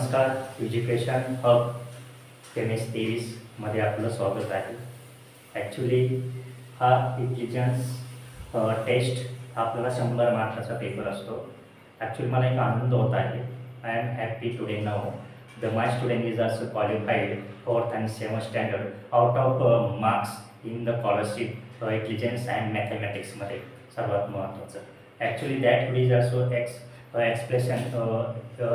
नमस्कार. Education hub MS-23 मध्ये आपलं स्वागत आहे. ॲक्च्युली हा इंटेलिजन्स टेस्ट आपल्याला 100 मार्काचा पेपर असतो. ॲक्च्युली मला एक आनंद होत आहे. I am happy today now the my student is also qualified 4th and 7th standard out of marks in the scholarship intelligence and मॅथमॅटिक्समध्ये. सर्वात महत्त्वाचं actually that is also expression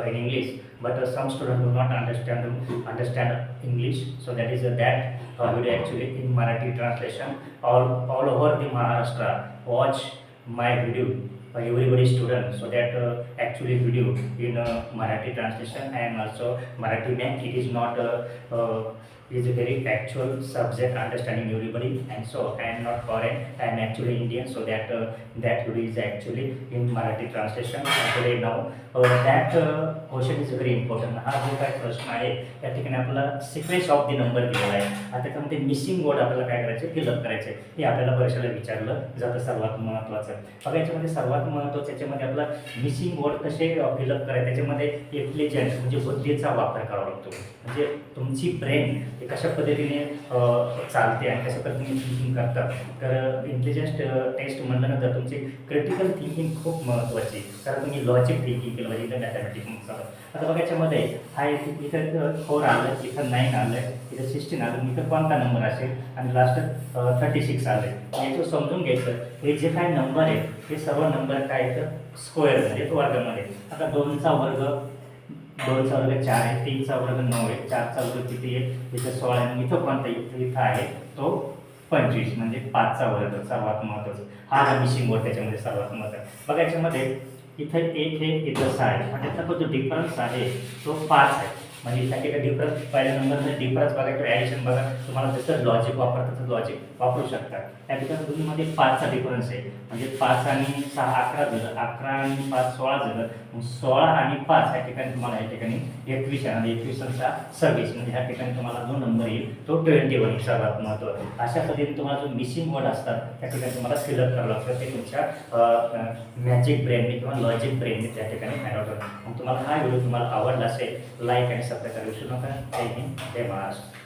in English, but some students do not understand English, so that is that video actually in Marathi translation. All over the Maharashtra watch my video, everybody student, so that actually video in Marathi translation and also Marathi man. It is not is a very actual subject understanding everybody, and so I am not foreign, I am actually Indian, so that that video is actually in Marathi translation today now. That question is very important. हा जो काय प्रश्न आहे त्या ठिकाणी आपल्याला sequence of the number दिलेला आहे. आता त्यामध्ये मिसिंग वर्ड आपल्याला काय करायचे, फिलअप करायचे. हे आपल्याला परीक्षेला विचारलं जातं. सर्वात महत्त्वाचं बघा, याच्यामध्ये सर्वात महत्त्वाचं याच्यामध्ये आपला मिसिंग वर्ड कसे फिलअप करायचे, त्याच्यामध्ये इंटेलिजंट म्हणजे बुद्धीचा वापर करावा लागतो. म्हणजे तुमची ब्रेन हे कशा पद्धतीने चालते आणि कशा पद्धतीने थिंकिंग करतात. तर इंटेलिजन्स टेस्ट म्हटल्यानंतर तुमची क्रिटिकल थिंकिंग खूप महत्त्वाची, कारण तुम्ही लॉजिक थिंकिंग केलं पाहिजे. इथं मॅथमॅटिक्स आता बघा, याच्यामध्ये हा इथं 4 आलं, इथं 9 आलं, इथं 16 आलं, इथं कोणता नंबर असेल आणि लास्ट 36 आलं. याचं समजून घ्यायचं, हे जे काय नंबर आहे हे सर्व नंबर काय येतं स्क्वेअर म्हणजे वर्गामध्ये. आता 2चा वर्ग 4 आहे, 3चा वर्ग 9 आहे, 4चा वर्ग किती आहे, इथं 16 आहे, इथं कोणता इथं आहे तो 25 म्हणजे 5चा वर्ग. सर्वात महत्त्वाचं हा मिसिंग वर्ड त्याच्यामध्ये सर्वात महत्त्वाचं. बघा, याच्यामध्ये इथं 1 आहे, इथं 6 आहे, म्हणजे त्याचा जो डिफरन्स आहे तो 5 आहे. म्हणजे त्या ठिकाणी डिफरन्स पहिल्या नंबरमध्ये डिफरन्स बघा किंवा ॲडिशन बघा, तुम्हाला जसं लॉजिक वापरता तसं लॉजिक वापरू शकता. त्या ठिकाणी तुम्हीमध्ये 5चा डिफरन्स आहे, म्हणजे 5 आणि 6 11 झालं, 11 आणि 5 16 झालं, 16 आणि 5 या ठिकाणी तुम्हाला या ठिकाणी 21 आणि 21 आणि 26 म्हणजे ह्या ठिकाणी तुम्हाला जो नंबर येईल तो 21. सर्वात महत्त्वाचं अशा पद्धतीने तुम्हाला जो मिसिंग वर्ड असतात त्या ठिकाणी तुम्हाला फिलअप करावं लागतं. ते तुमच्या मॅजिक ब्रेनने किंवा लॉजिक ब्रेनने त्या ठिकाणी फाइंड आउट होतं. मग तुम्हाला हा व्हिडिओ तुम्हाला आवडला असेल, लाईक आणि सबस्क्राईब करू विसरू नका. जय हिंद, जय महाराष्ट्र.